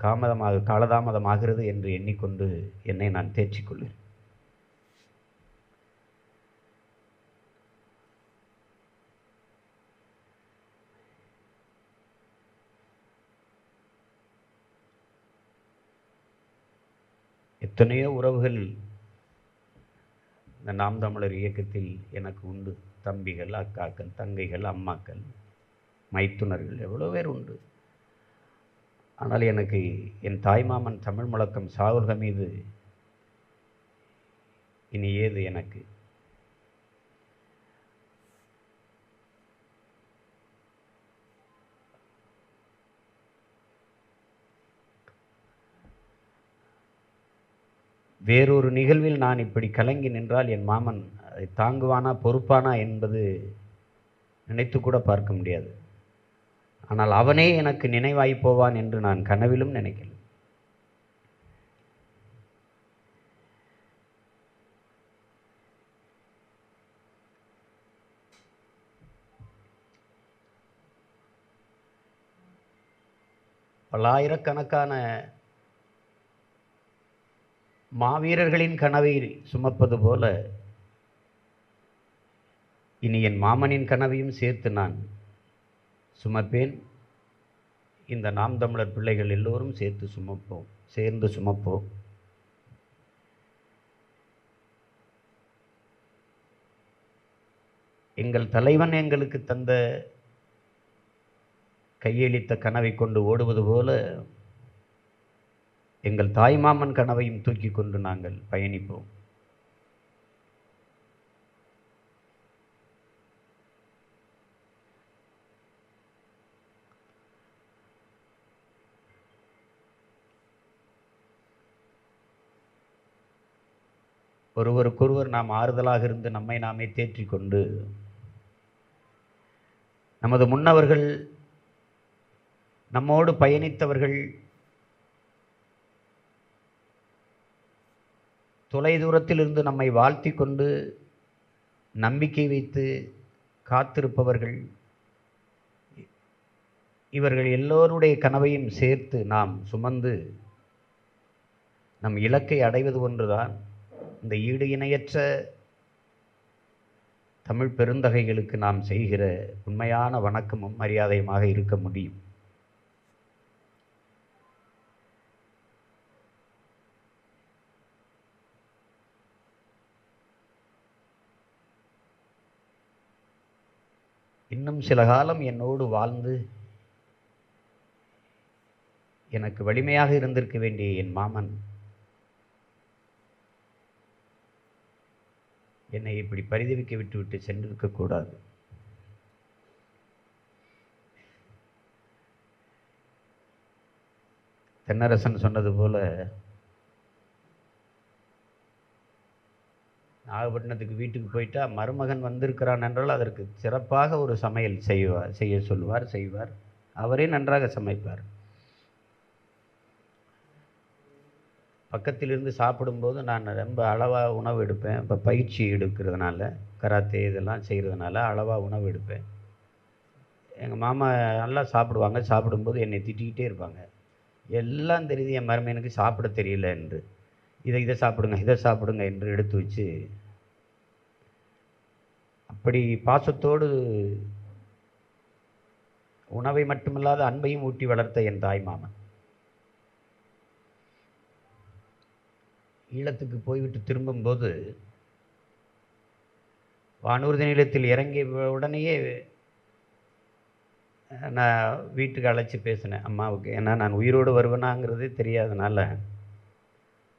காலதாமதமாகிறது என்று எண்ணிக்கொண்டு என்னை நான் தேர்ச்சிக்கொள்வேன். எத்தனையோ உறவுகள் இந்த நாம் தமிழர் இயக்கத்தில் எனக்கு உண்டு. தம்பிகள், அக்காக்கள், தங்கைகள், அம்மாக்கள், மைத்துனர்கள், எவ்வளோ பேர் உண்டு. ஆனால் எனக்கு என் தாய்மாமன் தமிழ் முழக்கம் ஷாவுல் ஹமீது இனி ஏது எனக்கு? வேறொரு நிகழ்வில் நான் இப்படி கலங்கி நின்றால் என் மாமன் அதை தாங்குவானா, பொறுப்பானா என்பது நினைத்து கூட பார்க்க முடியாது. ஆனால் அவனே எனக்கு நினைவாய் போவான் என்று நான் கனவிலும் நினைக்கல. பல்லாயிரக்கணக்கான மாவீரர்களின் கனவை சுமப்பது போல இனி என் மாமனின் கனவையும் சேர்த்து நான் சுமப்பேன். இந்த நாம் தமிழர் பிள்ளைகள் எல்லோரும் சேர்ந்து சுமப்போம். எங்கள் தலைவன் எங்களுக்கு தந்த கையளித்த கனவை கொண்டு ஓடுவது போல எங்கள் தாய்மாமன் கனவையும் தூக்கி கொண்டு நாங்கள் பயணிப்போம். ஒருவருக்கொருவர் நாம் ஆறுதலாக இருந்து நம்மை நாமே தேற்றிக்கொண்டு நமது முன்னவர்கள், நம்மோடு பயணித்தவர்கள், தொலைதூரத்திலிருந்து நம்மை வாழ்த்தி கொண்டு நம்பிக்கை வைத்து காத்திருப்பவர்கள், இவர்கள் எல்லோருடைய கனவையும் சேர்த்து நாம் சுமந்து நம் இலக்கை அடைவது ஒன்றுதான் இந்த ஈடு இணையற்ற தமிழ் பெருந்தகைகளுக்கு நாம் செய்கிற உண்மையான வணக்கமும் மரியாதையுமாக இருக்க முடியும். இன்னும் சில காலம் என்னோடு வாழ்ந்து எனக்கு வலிமையாக இருந்திருக்க வேண்டிய என் மாமன் என்னை இப்படி பரிதவிக்க விட்டு சென்றிருக்கக்கூடாது. தென்னரசன் சொன்னது போல நாகப்பட்டினத்துக்கு வீட்டுக்கு போயிட்டா மருமகன் வந்திருக்கிறான் என்றால் அதற்கு சிறப்பாக ஒரு சமையல் செய்வார். அவரே நன்றாக சமைப்பார். பக்கத்திலிருந்து சாப்பிடும்போது நான் ரொம்ப அளவாக உணவு எடுப்பேன். இப்போ பயிற்சி எடுக்கிறதுனால, கராத்தே இதெல்லாம் செய்கிறதுனால அளவாக உணவு எடுப்பேன். எங்கள் மாமா நல்லா சாப்பிடுவாங்க. சாப்பிடும்போது என்னை திட்டிக்கிட்டே இருப்பாங்க. எல்லாம் தெரியுது என் மருமகனுக்கு சாப்பிட தெரியல என்று. இதை சாப்பிடுங்க என்று எடுத்து வச்சு அப்படி பாசத்தோடு உணவை மட்டுமில்லாத அன்பையும் ஊட்டி வளர்த்த என் தாய் மாமன் ஈழத்துக்கு போய்விட்டு திரும்பும்போது வானூர்தி நிலையத்தில் இறங்கிய உடனேயே நான் வீட்டுக்கு அழைச்சி பேசினேன் அம்மாவுக்கு. ஏன்னா நான் உயிரோடு வருவேனாங்கிறதே தெரியாதனால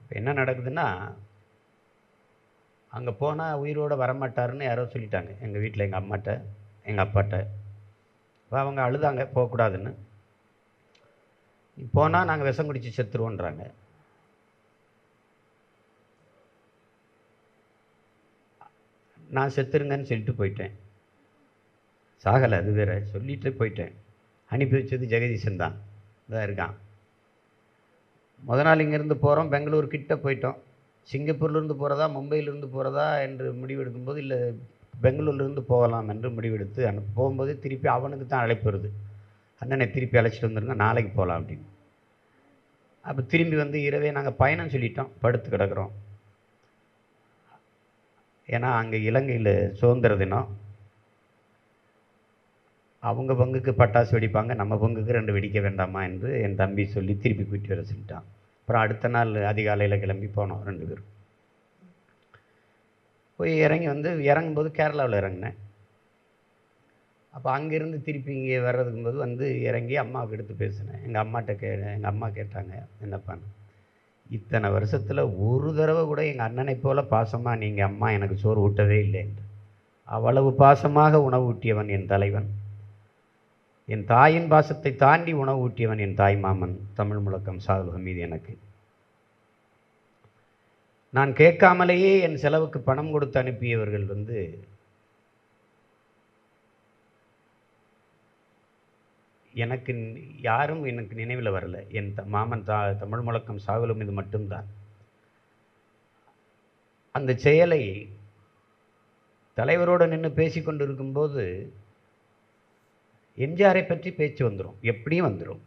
இப்போ என்ன நடக்குதுன்னா, அங்கே போனால் உயிரோடு வரமாட்டாருன்னு யாரோ சொல்லிட்டாங்க எங்கள் வீட்டில், எங்கள் அம்மாட்ட எங்கள் அப்பாட்ட. இப்போ அவங்க அழுதாங்க போகக்கூடாதுன்னு. போனால் நாங்கள் விஷம் குடித்து செத்துருவோன்றாங்க. நான் செத்துருங்கன்னு சொல்லிட்டு போயிட்டேன். சாகலை, அது வேற, சொல்லிட்டு போயிட்டேன். அனுப்பி வச்சது ஜெகதீசன் தான், இதான் இருக்கான். நாள் இங்கேருந்து போகிறோம், பெங்களூர் கிட்ட போயிட்டோம். சிங்கப்பூர்லேருந்து போகிறதா மும்பையிலேருந்து போகிறதா என்று முடிவெடுக்கும்போது, இல்லை பெங்களூர்லேருந்து போகலாம் என்று முடிவெடுத்து போகும்போது திருப்பி அவனுக்கு தான் அழைப்பு வருது, அண்ணனை திருப்பி அழைச்சிட்டு வந்துருங்க, நாளைக்கு போகலாம் அப்படின்னு. அப்போ திரும்பி வந்து இரவே நாங்கள் பயணம் சொல்லிட்டோம், படுத்து கிடக்கிறோம். ஏன்னா அங்கே இலங்கையில் சுதந்திர தினம், அவங்க பங்குக்கு பட்டாசு வெடிப்பாங்க, நம்ம பங்குக்கு 2 வெடிக்க வேண்டாமா என்று என் தம்பி சொல்லி திருப்பி கூட்டி வர சொல்லிட்டான். அப்புறம் அடுத்த நாள் அதிகாலையில் கிளம்பி போனோம் 2 பேரும். போய் இறங்கி வந்து இறங்கும்போது கேரளாவில் இறங்கினேன். அப்போ அங்கேருந்து திருப்பி இங்கே வர்றதுக்கும்போது வந்து இறங்கி அம்மாவுக்கு எடுத்து பேசினேன். எங்கள் அம்மா கேட்டாங்க, என்னப்பான்னு, இத்தனை வருஷத்தில் ஒரு தடவை கூட எங்கள் அண்ணனை போல பாசமாக நீங்கள் அம்மா எனக்கு சோறு ஊட்டவே இல்லை என்று. அவ்வளவு பாசமாக உணவு ஊட்டியவன் என் தலைவன், என் தாயின் பாசத்தை தாண்டி உணவு ஊட்டியவன் என் தாய் மாமன் தமிழ் முழக்கம் சாகுல் ஹமீது. எனக்கு நான் கேட்காமலேயே என் செலவுக்கு பணம் கொடுத்து அனுப்பியவர்கள் வந்து எனக்கு யாரும் எனக்கு நினைவில் வரல. என் மாமன் தமிழ் முழக்கம் சாகுல் ஹமீது மட்டும்தான். அந்த செயலை தலைவரோடு நின்று பேசி கொண்டு இருக்கும்போது எம்ஜிஆரை பற்றி பேச்சு வந்துடும், எப்படியும் வந்துடும்.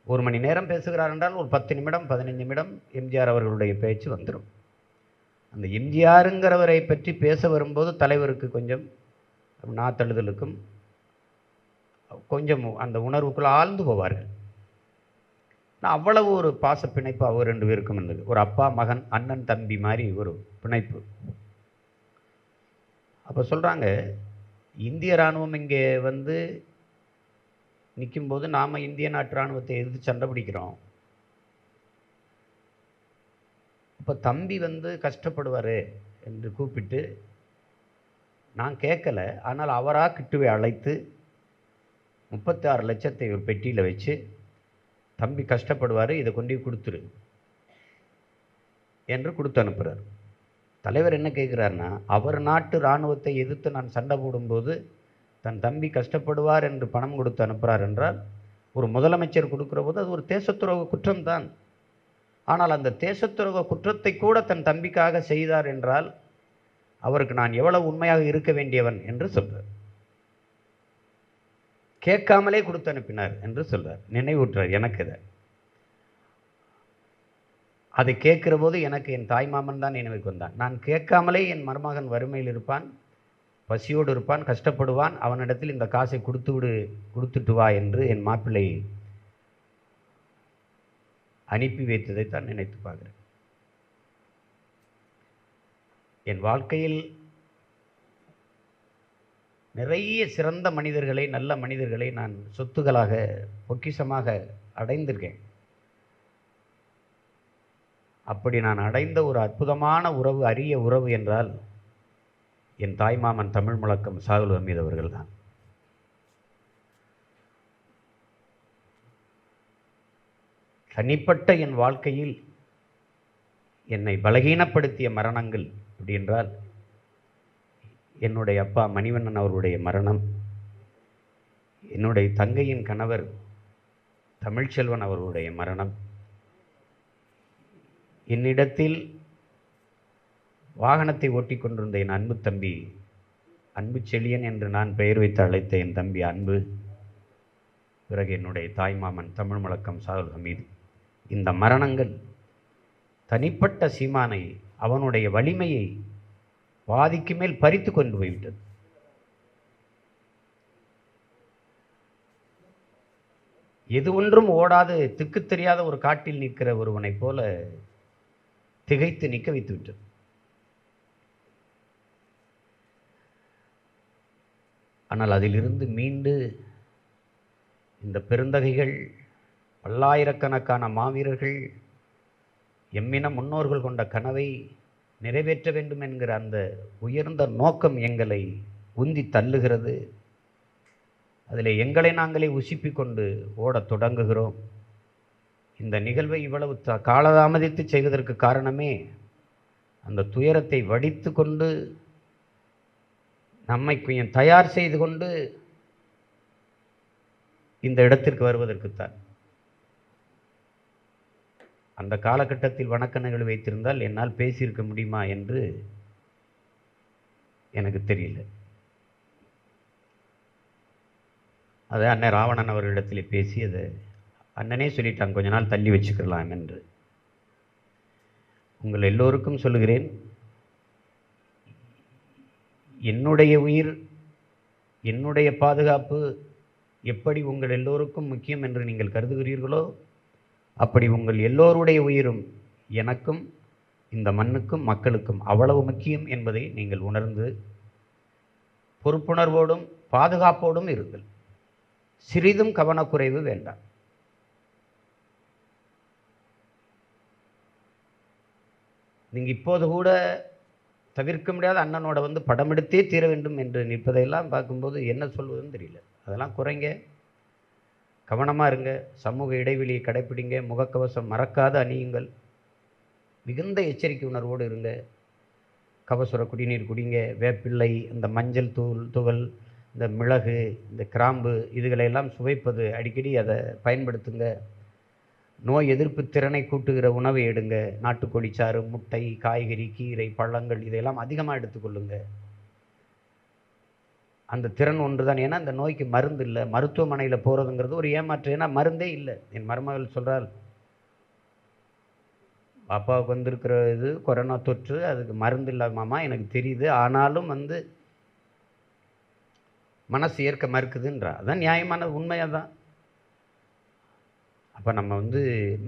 1 மணி நேரம் பேசுகிறார் என்றால் ஒரு 10 நிமிடம் 15 நிமிடம் எம்ஜிஆர் அவர்களுடைய பேச்சு வந்துடும். அந்த எம்ஜிஆருங்கிறவரை பற்றி பேச வரும்போது தலைவருக்கு கொஞ்சம் நாத்தழுதலுக்கும் கொஞ்சம் அந்த உணர்வுக்குள் ஆழ்ந்து போவார்கள். நான் அவ்வளவு ஒரு பாச பிணைப்பு அவர் 2 பேருக்கும் இருந்தது. ஒரு அப்பா மகன், அண்ணன் தம்பி மாதிரி ஒரு பிணைப்பு. அப்போ சொல்கிறாங்க, இந்திய இராணுவம் இங்கே வந்து நிற்கும்போது நாம் இந்திய நாட்டு இராணுவத்தை எதிர்த்து சண்டை பிடிக்கிறோம். அப்போ தம்பி வந்து கஷ்டப்படுவார் என்று கூப்பிட்டு நான் கேட்கலை. ஆனால் அவராக கிட்டுவை அழைத்து 36 லட்சத்தை ஒரு பெட்டியில் வச்சு, தம்பி கஷ்டப்படுவார், இதை கொண்டு கொடுத்துரு என்று கொடுத்து அனுப்புகிறார். தலைவர் என்ன கேட்குறாருன்னா, அவர் நாட்டு இராணுவத்தை எதிர்த்து நான் சண்டை போடும்போது தன் தம்பி கஷ்டப்படுவார் என்று பணம் கொடுத்து அனுப்புகிறார் என்றால், ஒரு முதலமைச்சர் கொடுக்குற போது அது ஒரு தேசத்துரோக குற்றம்தான். ஆனால் அந்த தேசத்துரோக குற்றத்தை கூட தன் தம்பிக்காக செய்தார் என்றால் அவருக்கு நான் எவ்வளவு உண்மையாக இருக்க வேண்டியவன் என்று சொல்றார். கேட்காமலே கொடுத்து அனுப்பினார் என்று சொல்றார், நினைவூற்றார் எனக்கு. அதை கேட்கிற போது எனக்கு என் தாய்மாமன் தான் நினைவுக்கு வந்தான். நான் கேட்காமலே என் மருமகன் வறுமையில் இருப்பான், பசியோடு இருப்பான், கஷ்டப்படுவான், அவனிடத்தில் இந்த காசை கொடுத்துட்டு வா என்று என் மாப்பிள்ளை அனுப்பி வைத்ததைத்தான் நினைத்து பார்க்கிறேன். என் வாழ்க்கையில் நிறைய சிறந்த மனிதர்களை, நல்ல மனிதர்களை நான் சொத்துக்களாக பொக்கிஷமாக அடைந்திருக்கேன். அப்படி நான் அடைந்த ஒரு அற்புதமான உறவு, அரிய உறவு என்றால் என் தாய்மாமன் தமிழ் முழக்கம் சாகுல் ஹமீது அவர்கள் தான். தனிப்பட்ட என் வாழ்க்கையில் என்னை பலகீனப்படுத்திய மரணங்கள் அப்படி என்றால், என்னுடைய அப்பா மணிவண்ணன் அவர்களுடைய மரணம், என்னுடைய தங்கையின் கணவர் தமிழ்ச்செல்வன் அவர்களுடைய மரணம், என்னிடத்தில் வாகனத்தை ஓட்டி கொண்டிருந்த என் அன்பு தம்பி அன்பு செழியன் என்று நான் பெயர் வைத்து அழைத்த என் தம்பி அன்பு, பிறகு என்னுடைய தாய்மாமன் தமிழ் முழக்கம் சாகுல் ஹமீது. இந்த மரணங்கள் தனிப்பட்ட சீமானை, அவனுடைய வலிமையை பாதிக்கு மேல் பறித்து கொண்டு போய்விட்டது. எது ஒன்றும் ஓடாது திக்கு தெரியாத ஒரு காட்டில் நிற்கிற ஒருவனைப் போல திகைத்து நிற்க வைத்து விட்டது. ஆனால் அதிலிருந்து மீண்டு இந்த பெருந்தகைகள், பல்லாயிரக்கணக்கான மாவீரர்கள், எம்மின முன்னோர்கள் கொண்ட கனவை நிறைவேற்ற வேண்டும் என்கிற அந்த உயர்ந்த நோக்கம் எங்களை உந்தி தள்ளுகிறது. அதில் எங்களை நாங்களே உசுப்பி கொண்டு ஓடத் தொடங்குகிறோம். இந்த நிகழ்வை இவ்வளவு காலதாமதித்து செய்வதற்கு காரணமே அந்த துயரத்தை வடித்து கொண்டு நம்மை கொஞ்சம் தயார் செய்து கொண்டு இந்த இடத்திற்கு வருவதற்குத்தான். அந்த காலகட்டத்தில் வணக்கங்கள் வைத்திருந்தால் என்னால் பேசியிருக்க முடியுமா என்று எனக்கு தெரியல. அதை அண்ணன் ராவணன் அவர்களிடத்தில் பேசி அதை அண்ணனே சொல்லிட்டாங்க, கொஞ்ச நாள் தள்ளி வச்சுக்கலாம் என்று. உங்கள் எல்லோருக்கும் சொல்லுகிறேன், என்னுடைய உயிர், என்னுடைய பாதுகாப்பு எப்படி உங்கள் எல்லோருக்கும் முக்கியம் என்று நீங்கள் கருதுகிறீர்களோ, அப்படி உங்கள் எல்லோருடைய உயிரும் எனக்கும் இந்த மண்ணுக்கும் மக்களுக்கும் அவ்வளவு முக்கியம் என்பதை நீங்கள் உணர்ந்து பொறுப்புணர்வோடும் பாதுகாப்போடும் இருங்கள். சிறிதும் கவனக்குறைவு வேண்டாம். நீங்கள் இப்போது கூட தவிர்க்க முடியாத அண்ணனோட வந்து படம் எடுத்தே தீர வேண்டும் என்று நிற்பதையெல்லாம் பார்க்கும்போது என்ன சொல்வதுன்னு தெரியல. அதெல்லாம் குறைங்க, கவனமாக இருங்க, சமூக இடைவெளியை கடைப்பிடிங்க, முகக்கவசம் மறக்காத அணியுங்கள், மிகுந்த எச்சரிக்கை உணர்வோடு இருங்க. கபசுர குடிநீர் குடிங்க, வேப்பிள்ளை, இந்த மஞ்சள் துகள், இந்த மிளகு, இந்த கிராம்பு, இதுகளையெல்லாம் சுவைப்பது அடிக்கடி அதை பயன்படுத்துங்க. நோய் எதிர்ப்பு திறனை கூட்டுகிற உணவை எடுங்க. நாட்டுக்கோழி சாறு, முட்டை, காய்கறி, கீரை, பழங்கள் இதையெல்லாம் அதிகமாக எடுத்துக்கொள்ளுங்க. அந்த திறன் ஒன்று தான். ஏன்னா அந்த நோய்க்கு மருந்து இல்லை. மருத்துவமனையில் போகிறதுங்கிறது ஒரு ஏமாற்றம். ஏன்னா மருந்தே இல்லை. என் மருமகள் சொல்கிறாள், பாப்பாவுக்கு வந்திருக்கிற இது கொரோனா தொற்று, அதுக்கு மருந்து இல்லாமாமா எனக்கு தெரியுது, ஆனாலும் வந்து மனசு ஏற்க மறுக்குதுன்றா. அதான் நியாயமான உண்மையாக தான். அப்போ நம்ம வந்து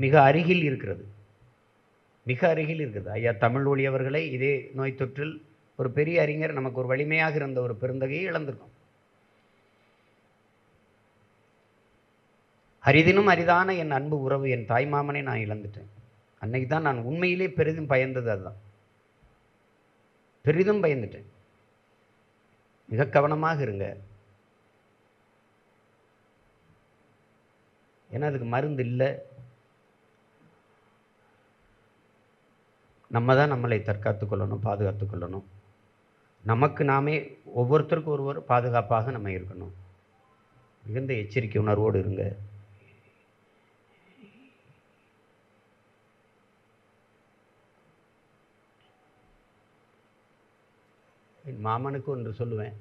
மிக அருகில் இருக்கிறது, மிக அருகில் இருக்குது. ஐயா தமிழ்மொழி அவர்களை இதே நோய் தொற்றில் ஒரு பெரிய அறிஞர், நமக்கு ஒரு வலிமையாக இருந்த ஒரு பெருந்தகையை இழந்திருக்கோம். அரிதினும் அரிதான என் அன்பு உறவு, என் தாய்மாமனை நான் இழந்துட்டேன். அன்னைக்கு தான் நான் உண்மையிலே பெரிதும் பயந்தது. அதுதான், பெரிதும் பயந்துட்டேன். மிக கவனமாக இருங்க. ஏன்னா அதுக்கு மருந்து இல்லை. நம்ம தான் நம்மளை தற்காத்து கொள்ளணும், பாதுகாத்து கொள்ளணும். நமக்கு நாமே ஒவ்வொருத்தருக்கும் ஒருவர் பாதுகாப்பாக நம்ம இருக்கணும். மிகுந்த எச்சரிக்கை உணர்வோடு இருங்க. என் மாமனுக்கு ஒன்று சொல்லுவேன்,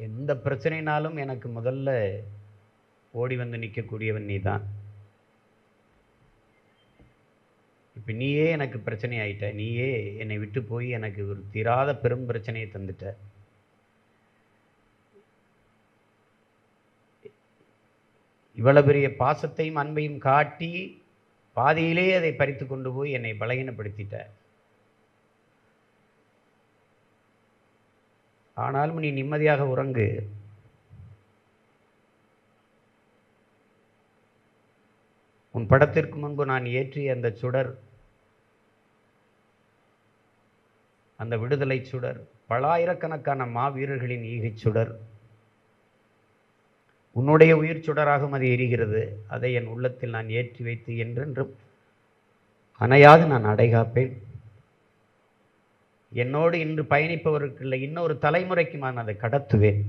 எந்த பிரச்சனைனாலும் எனக்கு முதல்ல ஓடி வந்து நிற்கக்கூடியவன் நீ தான். இப்போ நீயே எனக்கு பிரச்சனை ஆயிட்ட, நீயே என்னை விட்டு போய் எனக்கு ஒரு தீராத பெரும் பிரச்சனையை தந்துட்ட. இவ்வளவு பெரிய பாசத்தையும் அன்பையும் காட்டி பாதியிலே அதை பறித்து கொண்டு போய் என்னை பலகீனப்படுத்திட்ட. ஆனாலும் நீ நிம்மதியாக உறங்கு. உன் படத்திற்கு முன்பு நான் ஏற்றிய அந்த சுடர், அந்த விடுதலை சுடர், பலாயிரக்கணக்கான மாவீரர்களின் ஈகை சுடர், உன்னுடைய உயிர் சுடராகவும் அது எரிகிறது. அதை என் உள்ளத்தில் நான் ஏற்றி வைத்து என்றென்றும் அணையாது நான் அடைகாப்பேன். என்னோடு இன்று பயணிப்பவருக்கு இல்லை, இன்னொரு தலைமுறைக்கு நான் அதை கடத்துவேன்.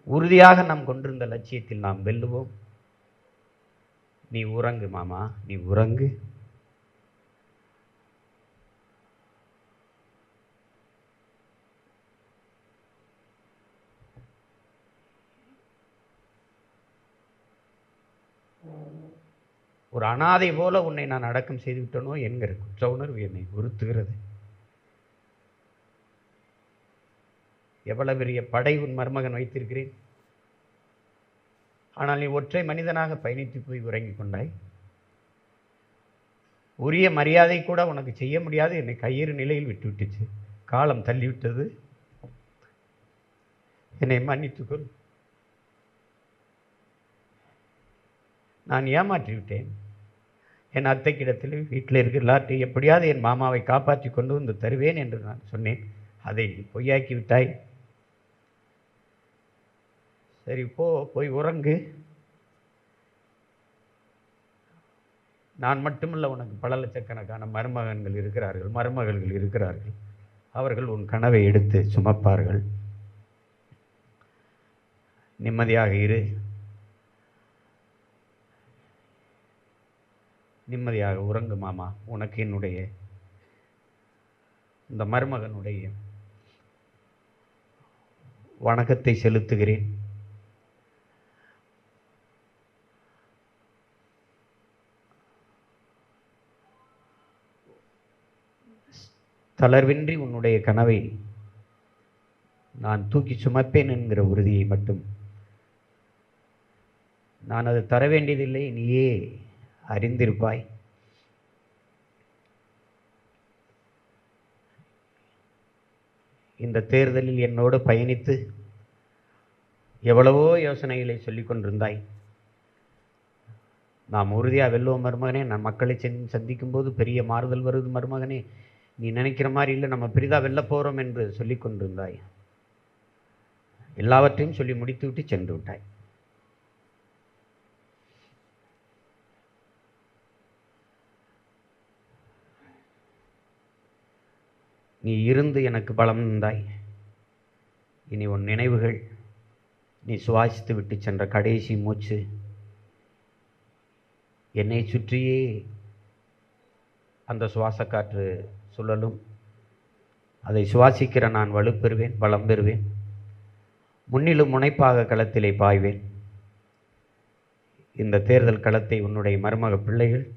உறுதியாக நாம் கொண்டிருந்த லட்சியத்தில் நாம் வெல்லுவோம். நீ உறங்கு மாமா, நீ உறங்கு. ஒரு அனாதை போல உன்னை நான் அடக்கம் செய்து விட்டனோ என்கிற குற்ற உணர்வு என்னை உறுத்துகிறது. எவ்வளவு பெரிய படை உன் மருமகன் வைத்திருக்கிறேன். ஆனால் நீ ஒற்றை மனிதனாக பயணித்து போய் உறங்கிக் கொண்டாய். உரிய மரியாதை கூட உனக்கு செய்ய முடியாது, என்னை கையேறு நிலையில் விட்டுவிட்டுச்சு. காலம் தள்ளிவிட்டது. என்னை மன்னித்துக்கொள். நான் ஏமாற்றி விட்டேன். என் அத்தைக்கிடத்தில் வீட்டில் இருக்கிற எல்லாத்தையும் எப்படியாவது என் மாமாவை காப்பாற்றி கொண்டு வந்து தருவேன் என்று நான் சொன்னேன். அதை நீ பொய்யாக்கி விட்டாய். சரி, போய் உறங்கு. நான் மட்டுமல்ல, உனக்கு பல லட்சக்கணக்கான மருமகன்கள் இருக்கிறார்கள், மருமகள்கள் இருக்கிறார்கள். அவர்கள் உன் கனவை எடுத்து சுமப்பார்கள். நிம்மதியாக இரு, நிம்மதியாக உறங்கு மாமா. உனக்கு என்னுடைய இந்த மருமகனுடைய வணக்கத்தை செலுத்துகிறேன். தளர்வின்றி உன்னுடைய கனவை நான் தூக்கி சுமப்பேன் என்கிற உறுதியை மட்டும் நான் அது தர வேண்டியதில்லை, நீயே அறிந்திருப்பாய். இந்த தேர்தலில் என்னோடு பயணித்து எவ்வளவோ யோசனைகளை சொல்லிக் கொண்டிருந்தாய். நாம் உறுதியாக வெல்லுவோம் மருமகனே. நான் மக்களை சந்திக்கும் போது பெரிய மாறுதல் வருது மருமகனே, நீ நினைக்கிற மாதிரி இல்லை, நம்ம பெரிதாக வெல்ல போகிறோம் என்று சொல்லி கொண்டிருந்தாய். எல்லாவற்றையும் சொல்லி முடித்துவிட்டு சென்று விட்டாய். நீ இருந்து எனக்கு பலம் தந்தாய். இனி உன் நினைவுகள், நீ சுவாசித்து விட்டு சென்ற கடைசி மூச்சு என்னை சுற்றியே அந்த சுவாச காற்று சுழலும். அதை சுவாசிக்கிற நான் வலுப்பெறுவேன், பலம் பெறுவேன். முன்னிலும் முனைப்பாக களத்திலே பாய்வேன். இந்த தேர்தல் களத்தை உன்னுடைய மருமக பிள்ளைகள்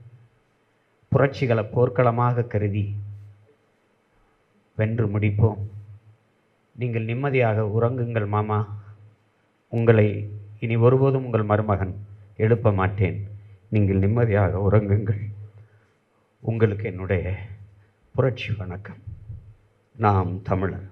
புரட்சிகள போர்க்களமாக கருதி வென்று முடிப்போம். நீங்கள் நிம்மதியாக உறங்குங்கள் மாமா. உங்களை இனி ஒருபோதும் உங்கள் மருமகன் எழுப்ப மாட்டேன். நீங்கள் நிம்மதியாக உறங்குங்கள். உங்களுக்கு என்னுடைய புரட்சி வணக்கம். நாம் தமிழர்.